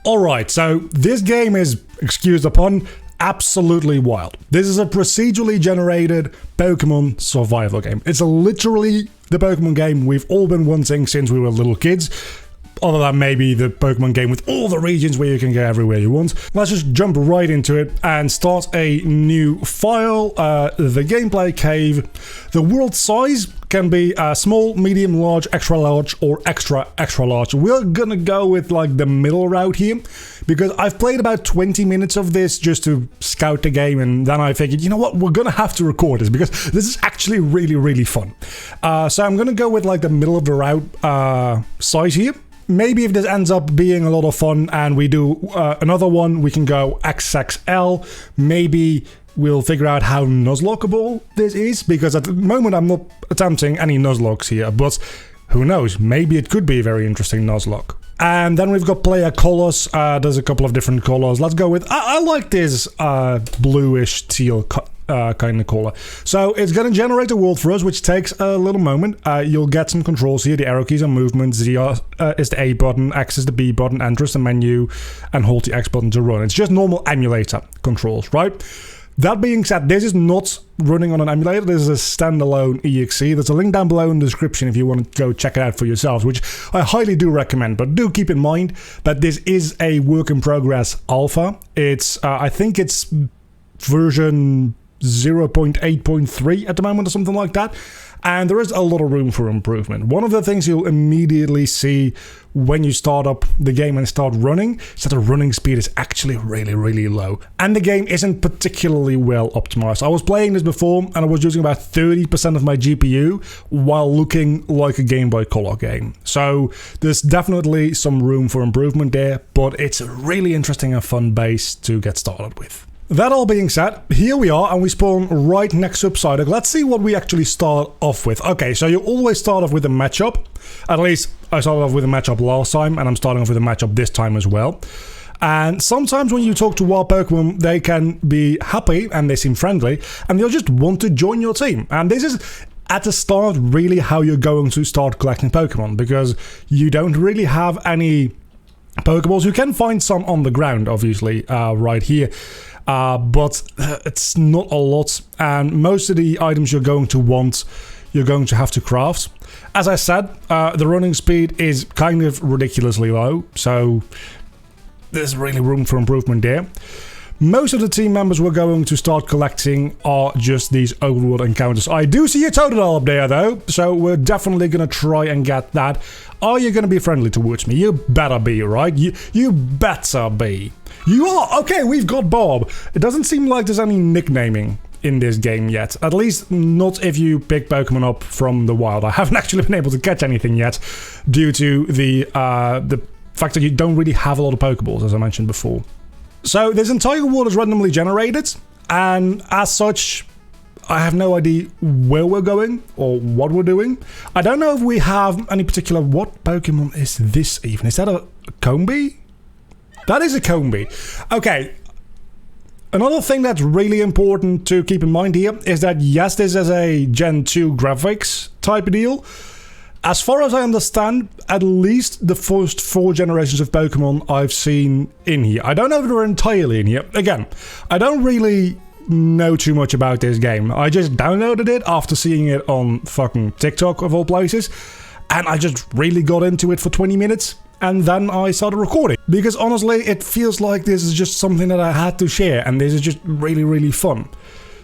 Alright, so this game is, excuse the pun, absolutely wild. This is a procedurally generated Pokemon survival game. It's literally the Pokemon game we've all been wanting since we were little kids. Other than maybe the Pokemon game with all the regions where you can go everywhere you want. Let's just jump right into it and start a new file. The gameplay cave. The world size can be small, medium, large, extra large, or extra large. We're gonna go with like the middle route here because I've played about 20 minutes of this just to scout the game, and then I figured, you know what, we're gonna have to record this because this is actually really fun. So I'm gonna go with like the middle of the route size here. Maybe if this ends up being a lot of fun and we do another one, we can go XXL. Maybe we'll figure out how Nuzlockable this is, because at the moment I'm not attempting any Nuzlocks here, but who knows, maybe it could be a very interesting Nuzlocke. And then we've got player colors. There's a couple of different colors. Let's go with, I like this bluish teal kind of color. So it's going to generate a world for us, which takes a little moment. You'll get some controls here. The arrow keys are movements. Z is the A button, X is the B button, enter is the menu, and hold the X button to run. It's just normal emulator controls, right? That being said, this is not running on an emulator. This is a standalone EXE. There's a link down below in the description if you want to go check it out for yourselves, which I highly do recommend. But do keep in mind that this is a work in progress alpha. It's, I think it's version 0.8.3 at the moment or something like that, and there is a lot of room for improvement. One of the things you'll immediately see when you start up the game and start running is that the running speed is actually really low, and the game isn't particularly well optimized. I was playing this before and I was using about 30% of my GPU while looking like a Game Boy Color game, so there's definitely some room for improvement there, but it's a really interesting and fun base to get started with. That all being said, here we are and we spawn right next to Psyduck. Let's see what we actually start off with. Okay, so you always start off with a matchup. At least I started off with a matchup last time, and I'm starting off with a matchup this time as well. And sometimes when you talk to wild Pokemon, they can be happy and they seem friendly and they'll just want to join your team. And this is at the start really how you're going to start collecting Pokemon, because you don't really have any Pokeballs. You can find some on the ground, obviously, right here. But it's not a lot, and most of the items you're going to want, you're going to have to craft. As I said, the running speed is kind of ridiculously low, so there's really room for improvement there. Most of the team members we're going to start collecting are just these overworld encounters. I do see a Totodile up there though, so we're definitely going to try and get that. Are you going to be friendly towards me? You better be, right? You better be. You are? Okay, we've got Bob. It doesn't seem like there's any nicknaming in this game yet. At least not if you pick Pokemon up from the wild. I haven't actually been able to catch anything yet due to the fact that you don't really have a lot of Pokeballs, as I mentioned before. So this entire world is randomly generated, and as such, I have no idea where we're going or what we're doing. I don't know if we have any particular... What Pokemon is this even? Is that a Combee? That is a Combee. Okay. Another thing that's really important to keep in mind here is that yes, this is a Gen 2 graphics type of deal. As far as I understand, at least the first 4 generations of Pokemon I've seen in here. I don't know if they're entirely in here. Again, I don't really know too much about this game. I just downloaded it after seeing it on fucking TikTok of all places, and I just really got into it for 20 minutes, and then I started recording. Because honestly, it feels like this is just something that I had to share, and this is just really fun.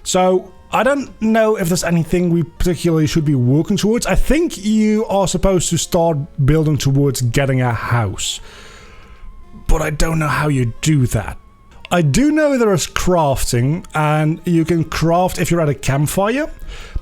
So I don't know if there's anything we particularly should be working towards. I think you are supposed to start building towards getting a house, but I don't know how you do that. I do know there is crafting, and you can craft if you're at a campfire,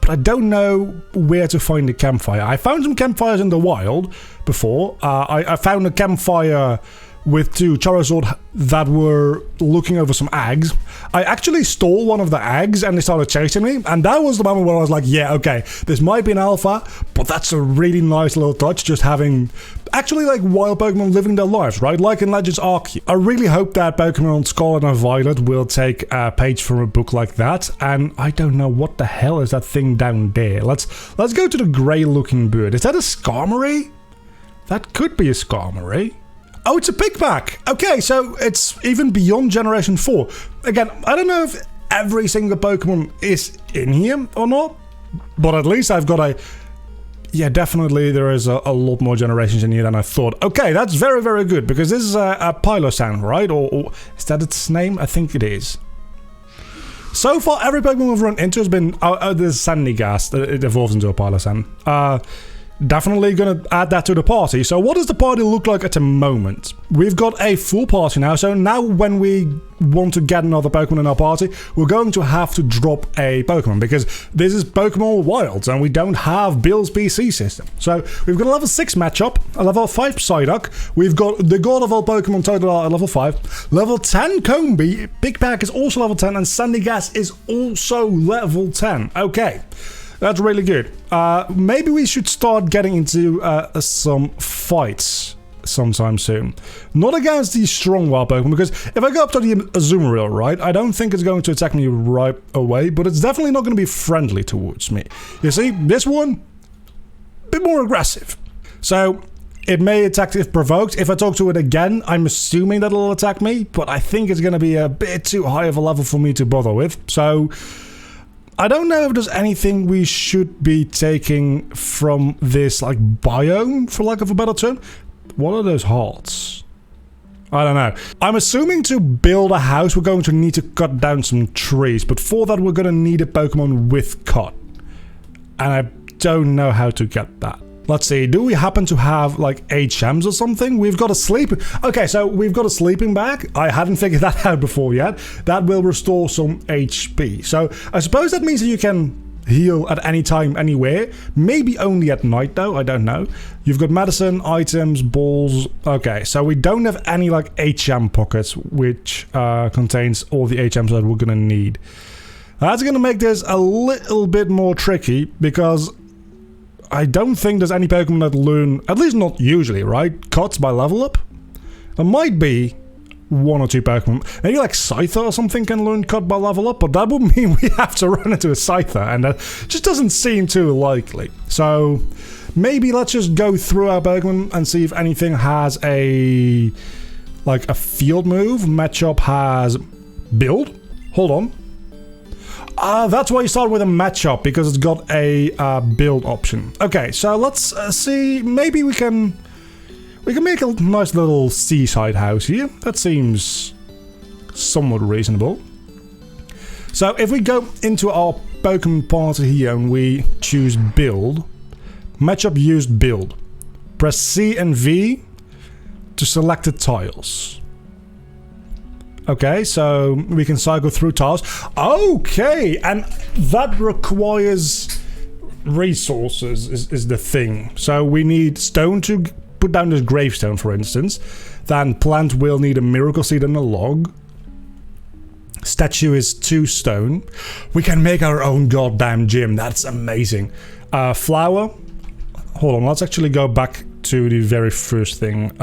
but I don't know where to find a campfire. I found some campfires in the wild before. I found a campfire with 2 Charizard that were looking over some eggs. I actually stole one of the eggs and they started chasing me, and that was the moment where I was like, yeah, okay, this might be an alpha, but that's a really nice little touch, just having actually like wild Pokemon living their lives, right? Like in Legends Arceus. I really hope that Pokemon Scarlet and Violet will take a page from a book like that, and I don't know what the hell is that thing down there. Let's go to the grey looking bird. Is that a Skarmory? That could be a Skarmory. Oh, it's a pick pack. Okay, so it's even beyond Generation 4. Again, I don't know if every single Pokemon is in here or not, but at least I've got a... Yeah, definitely there is a lot more generations in here than I thought. Okay, that's very, very good, because this is a Pylosan, right? Or is that its name? I think it is. So far, every Pokemon we've run into has been... Oh, there's Sandygast. It evolves into a Pylosan. Definitely gonna add that to the party. So what does the party look like at the moment? We've got a full party now, so now when we want to get another Pokemon in our party, we're going to have to drop a Pokemon, because this is Pokemon Wilds and we don't have Bill's PC system. So we've got a level 6 Matchup, a level 5 Psyduck, we've got the God of all Pokemon Totodile at level 5, level 10 Combee, Big Pack is also level 10, and Sandygast is also level 10. Okay. That's really good. Maybe we should start getting into some fights sometime soon. Not against these strong wild Pokemon, because if I go up to the Azumarill, right, I don't think it's going to attack me right away, but it's definitely not going to be friendly towards me. You see, this one, a bit more aggressive. So, it may attack if provoked. If I talk to it again, I'm assuming that it'll attack me, but I think it's going to be a bit too high of a level for me to bother with. So... I don't know if there's anything we should be taking from this, like, biome, for lack of a better term. What are those hearts? I don't know. I'm assuming to build a house, we're going to need to cut down some trees, but for that, we're going to need a Pokemon with cut. And I don't know how to get that. Let's see, do we happen to have, like, HMs or something? We've got a sleeping... Okay, so we've got a sleeping bag. I hadn't figured that out before yet. That will restore some HP. So, I suppose that means that you can heal at any time, anywhere. Maybe only at night, though. I don't know. You've got medicine, items, balls... Okay, so we don't have any, like, HM pockets, which contains all the HMs that we're gonna need. That's gonna make this a little bit more tricky, because... I don't think there's any Pokemon that learn, at least not usually, right? Cuts by level up? There might be one or two Pokemon. Maybe like Scyther or something can learn Cut by level up, but that would mean we have to run into a Scyther, and that just doesn't seem too likely. So maybe let's just go through our Pokemon and see if anything has a... like a field move. Matchup has Build. Hold on. That's why you start with a matchup, because it's got a build option. Okay, so let's see. Maybe we can make a nice little seaside house here. That seems somewhat reasonable. So if we go into our Pokemon party here and we choose build, matchup used build. Press C and V to select the tiles. Okay, so we can cycle through tiles. Okay, and that requires resources is the thing. So we need stone to put down this gravestone, for instance. Then plant will need a miracle seed and a log. Statue is 2 stone. We can make our own goddamn gym. That's amazing. Flower. Hold on, let's actually go back to the very first thing.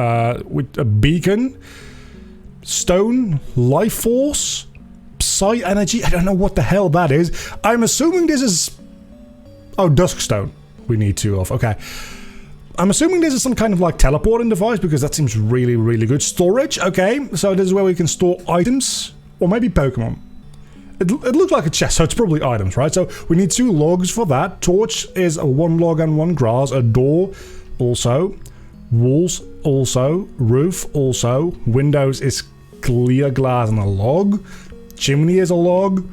With a beacon. Stone, life force, psi energy. I don't know what the hell that is. I'm assuming this is... Oh, Duskstone. We need 2 of. Okay. I'm assuming this is some kind of like teleporting device, because that seems really, really good. Storage. Okay. So this is where we can store items. Or maybe Pokemon. It looked like a chest, so it's probably items, right? So we need 2 logs for that. Torch is a 1 log and 1 grass. A door also. Walls also. Roof also. Windows is clear glass and a log. Chimney is a log.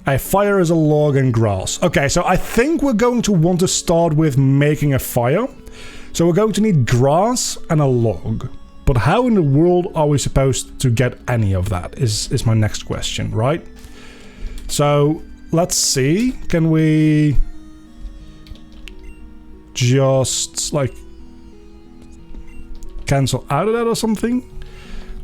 A fire is a log and grass. Okay, so I think we're going to want to start with making a fire. So we're going to need grass and a log. But how in the world are we supposed to get any of that is my next question, right? So let's see. Can we just like cancel out of that or something?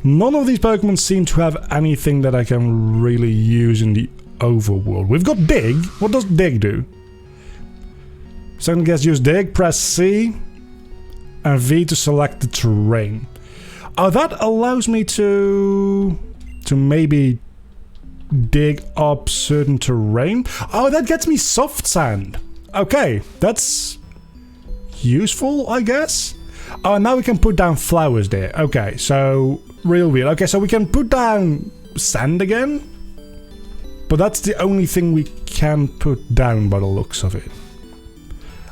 None of these Pokemon seem to have anything that I can really use in the overworld. We've got Dig. What does Dig do? Second guess use Dig. Press C and V to select the terrain. Oh, that allows me to maybe dig up certain terrain. Oh, that gets me soft sand. Okay, that's useful, I guess. Oh, and now we can put down flowers there. Okay, so real weird. Okay, so we can put down sand again. But that's the only thing we can put down by the looks of it.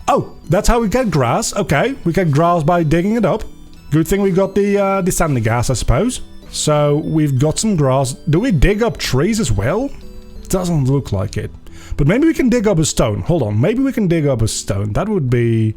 Oh, that's how we get grass. Okay, we get grass by digging it up. Good thing we got the sandy gas, I suppose. So we've got some grass. Do we dig up trees as well? Doesn't look like it. But maybe we can dig up a stone. Hold on, maybe we can dig up a stone. That would be...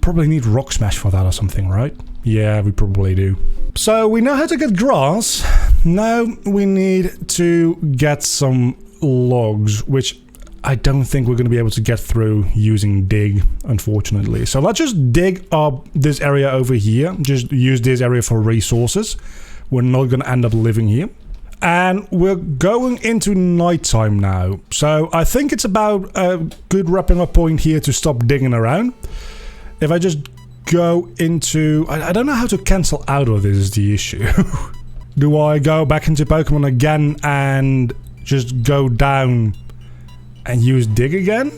Probably need rock smash for that or something, right? Yeah, we probably do. So we know how to get grass. Now we need to get some logs, which I don't think we're going to be able to get through using dig, unfortunately. So let's just dig up this area over here. Just use this area for resources. We're not going to end up living here. And we're going into nighttime now. So I think it's about a good wrapping up point here to stop digging around. If I just go into... I don't know how to cancel out of this is the issue. Do I go back into Pokemon again and just go down and use dig again?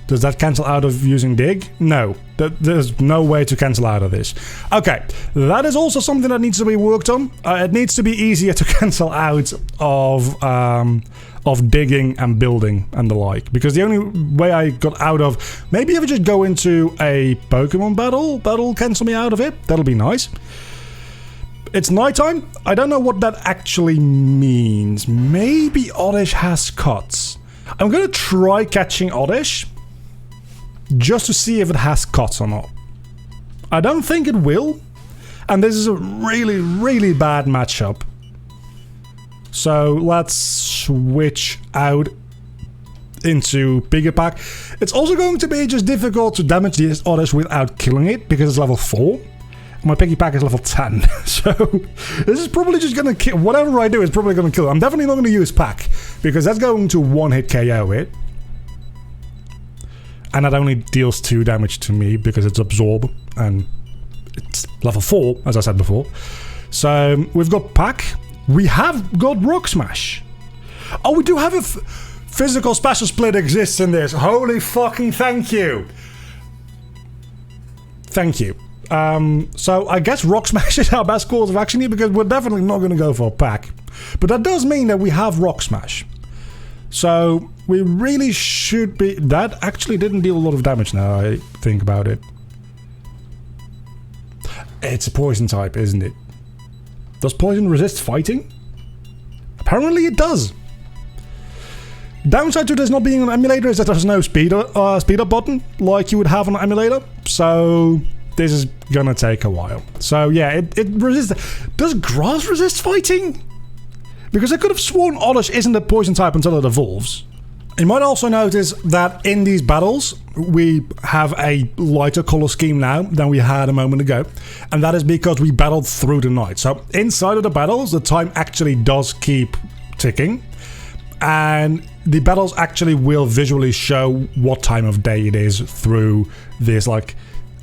Does that cancel out of using dig? No. There's no way to cancel out of this. Okay, that is also something that needs to be worked on. It needs to be easier to cancel out of digging and building and the like. Because the only way I got out of... Maybe if I just go into a Pokemon battle, that'll cancel me out of it. That'll be nice. It's nighttime. I don't know what that actually means. Maybe Oddish has cuts. I'm going to try catching Oddish. Just to see if it has cuts or not. I don't think it will. And this is a really, really bad matchup. So let's switch out into Bigger Pack. It's also going to be just difficult to damage this Oddish without killing it because it's level 4. My Piggy Pack is level 10. So this is probably just going to kill. Whatever I do is probably going to kill it. I'm definitely not going to use Pack because that's going to one-hit KO it. And that only deals 2 damage to me because it's Absorb and it's level 4, as I said before. So we've got Pack. We have got Rock Smash. Oh, we do have a physical special split exists in this. Holy fucking thank you. Thank you. So I guess Rock Smash is our best course of action here because we're definitely not going to go for Pack. But that does mean that we have Rock Smash. So we really should be... That actually didn't deal a lot of damage now I think about it. It's a poison type, isn't it? Does poison resist fighting? Apparently it does. Downside to this not being an emulator is that there's no speed up button like you would have on an emulator. So this is gonna take a while. So yeah, it resists... Does grass resist fighting? Because I could have sworn Oddish isn't a poison type until it evolves. You might also notice that in these battles, we have a lighter color scheme now than we had a moment ago. And that is because we battled through the night. So inside of the battles, the time actually does keep ticking. And the battles actually will visually show what time of day it is through this like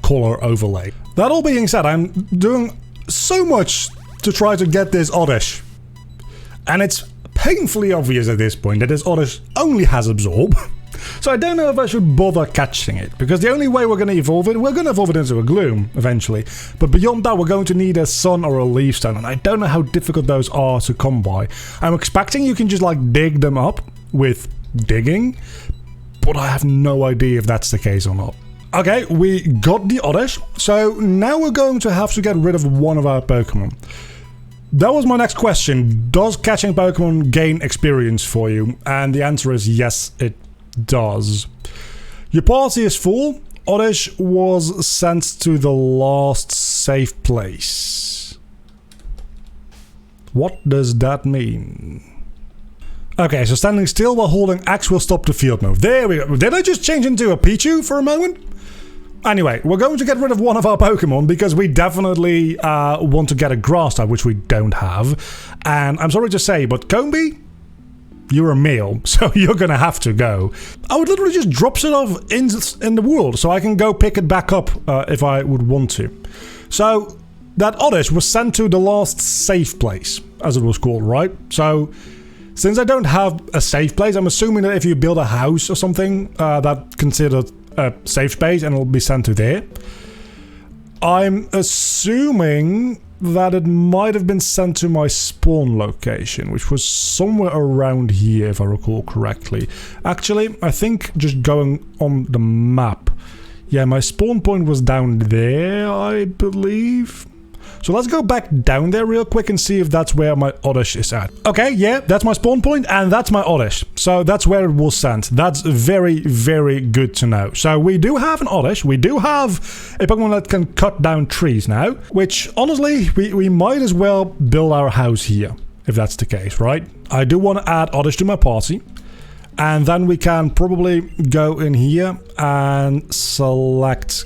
color overlay. That all being said, I'm doing so much to try to get this Oddish. And it's painfully obvious at this point that this Oddish only has Absorb. So I don't know if I should bother catching it. Because the only way we're going to evolve it, we're going to evolve it into a Gloom eventually. But beyond that, we're going to need a Sun or a Leaf Stone. And I don't know how difficult those are to come by. I'm expecting you can just like dig them up with digging. But I have no idea if that's the case or not. Okay, we got the Oddish. So now we're going to have to get rid of one of our Pokemon. That was my next question. Does catching Pokemon gain experience for you? And the answer is yes, it does. Your party is full. Oddish was sent to the last safe place. What does that mean? Okay, so standing still while holding X will stop the field move. There we go. Did I just change into a Pichu for a moment? Anyway, we're going to get rid of one of our Pokemon because we definitely want to get a Grass type, which we don't have. And I'm sorry to say, but Combi, you're a male, so you're gonna have to go. I would literally just drop it off in the world, so I can go pick it back up if I would want to. So that Oddish was sent to the last safe place, as it was called, right? So since I don't have a safe place, I'm assuming that if you build a house or something, that's considered a safe space and it'll be sent to there. I'm assuming that it might have been sent to my spawn location, which was somewhere around here, if I recall correctly. Actually, I think just going on the map. Yeah, my spawn point was down there, I believe. So let's go back down there real quick and see if that's where my Oddish is at. Okay, yeah, that's my spawn point and that's my Oddish. So that's where it was sent. That's very, very good to know. So we do have an Oddish. We do have a Pokemon that can cut down trees now, which honestly, we might as well build our house here, if that's the case, right? I do want to add Oddish to my party. And then we can probably go in here and select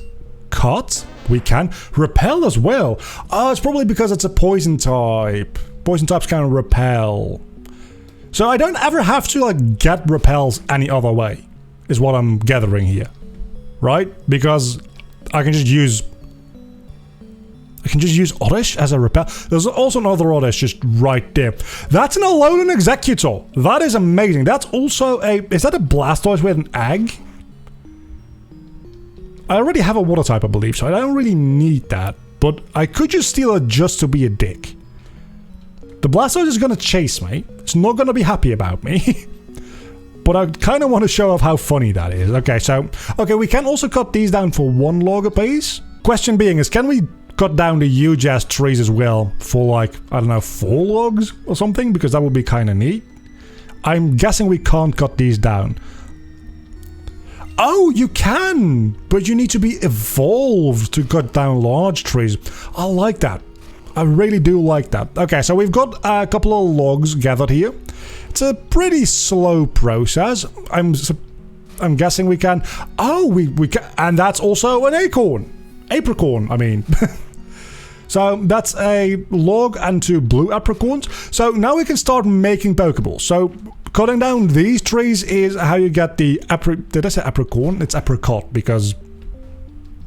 cut. We can repel as well. Oh, it's probably because it's a poison type. Poison types can repel. So I don't ever have to like get repels any other way, is what I'm gathering here, right? Because I can just use Oddish as a repel. There's also another Oddish just right there. That's an Alolan Executor. That is amazing. That's also a... Is that a Blastoise with an egg? I already have a water type, I believe, so I don't really need that. But I could just steal it just to be a dick. The Blastoise is going to chase me. It's not going to be happy about me. But I kind of want to show off how funny that is. Okay, so... Okay, we can also cut these down for 1 log apiece. Question being is, can we cut down the huge ass trees as well for like, I don't know, 4 logs or something? Because that would be kind of neat. I'm guessing we can't cut these down. Oh, you can, but you need to be evolved to cut down large trees. I like that. I really do like that. Okay, so we've got a couple of logs gathered here. It's a pretty slow process. I'm guessing we can... Oh, we can... And that's also an acorn. Apricorn, I mean. So that's a log and 2 blue apricorns. So now we can start making Pokeballs. So... Cutting down these trees is how you get the did I say apricorn? It's apricot because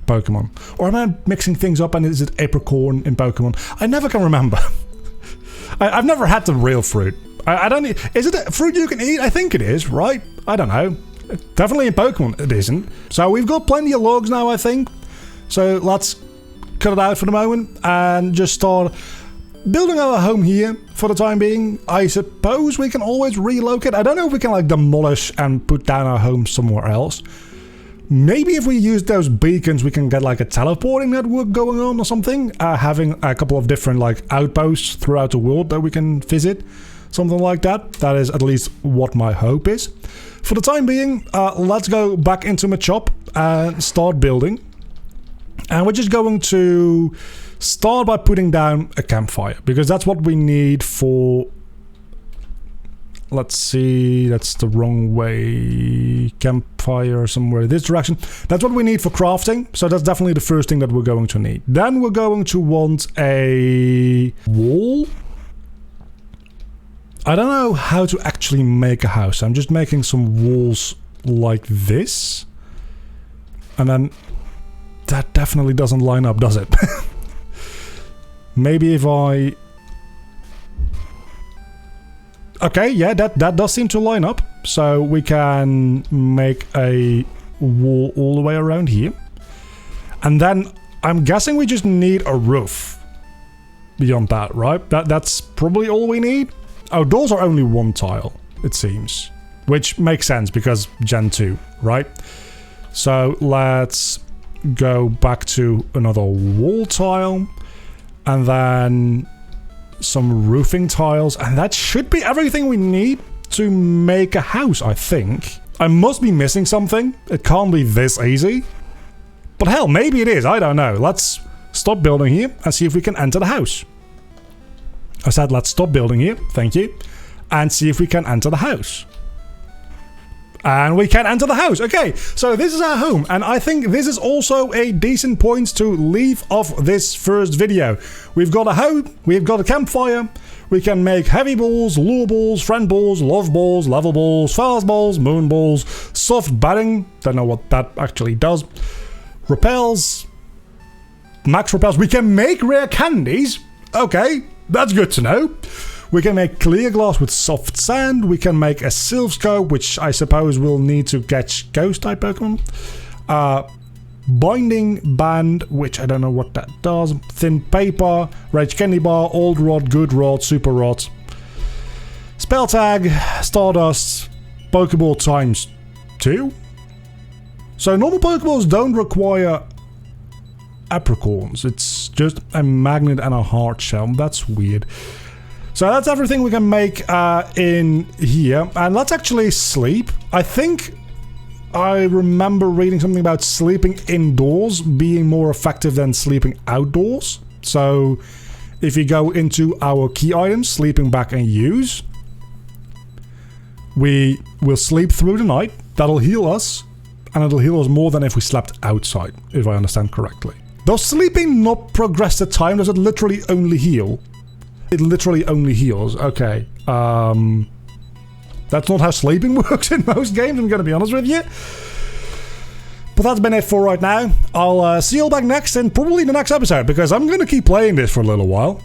Pokemon. Or am I mixing things up and is it apricorn in Pokemon? I never can remember. I've never had the real fruit. I don't... Is it a fruit you can eat? I think it is, right? I don't know. Definitely in Pokemon it isn't. So we've got plenty of logs now, I think. So let's cut it out for the moment and just start... building our home here for the time being. I suppose we can always relocate. I don't know if we can like demolish and put down our home somewhere else. Maybe if we use those beacons we can get like a teleporting network going on or something. Having a couple of different like outposts throughout the world that we can visit. Something like that. That is at least what my hope is. For the time being, let's go back into my shop and start building. And we're just going to... start by putting down a campfire, because that's what we need for... Let's see, that's the wrong way. Campfire somewhere this direction. That's what we need for crafting, so that's definitely the first thing that we're going to need. Then we're going to want a wall. I don't know how to actually make a house. I'm just making some walls like this. And then that definitely doesn't line up, does it? Maybe if I... Okay, yeah, that does seem to line up. So we can make a wall all the way around here. And then I'm guessing we just need a roof beyond that, right? That's probably all we need. Oh, doors are only 1 tile, it seems. Which makes sense because Gen 2, right? So let's go back to another wall tile. And then some roofing tiles. And that should be everything we need to make a house, I think. I must be missing something. It can't be this easy. But hell, maybe it is. I don't know. Let's stop building here and see if we can enter the house. I said let's stop building here. Thank you. And see if we can enter the house. And we can enter the house. Okay, so this is our home. And I think this is also a decent point to leave off this first video. We've got a home, we've got a campfire. We can make heavy balls, lure balls, friend balls, love balls, level balls, fast balls, moon balls, soft batting. Don't know what that actually does. Repels. Max repels. We can make rare candies. Okay, that's good to know. We can make clear glass with soft sand. We can make a Silph Scope, which I suppose we'll need to catch ghost type Pokemon. Binding Band, which I don't know what that does. Thin Paper, Rage Candy Bar, Old Rod, Good Rod, Super Rod. Spell Tag, Stardust, Pokeball times 2. So normal Pokeballs don't require apricorns. It's just a magnet and a hard shell. That's weird. So that's everything we can make in here. And let's actually sleep. I think I remember reading something about sleeping indoors being more effective than sleeping outdoors. So if you go into our key items, sleeping back and use, we will sleep through the night. That'll heal us, and it'll heal us more than if we slept outside, if I understand correctly. Does sleeping not progress the time? Does it literally only heal? It literally only heals. Okay. That's not how sleeping works in most games, I'm going to be honest with you. But that's been it for right now. I'll see you all back next, and probably the next episode, because I'm going to keep playing this for a little while.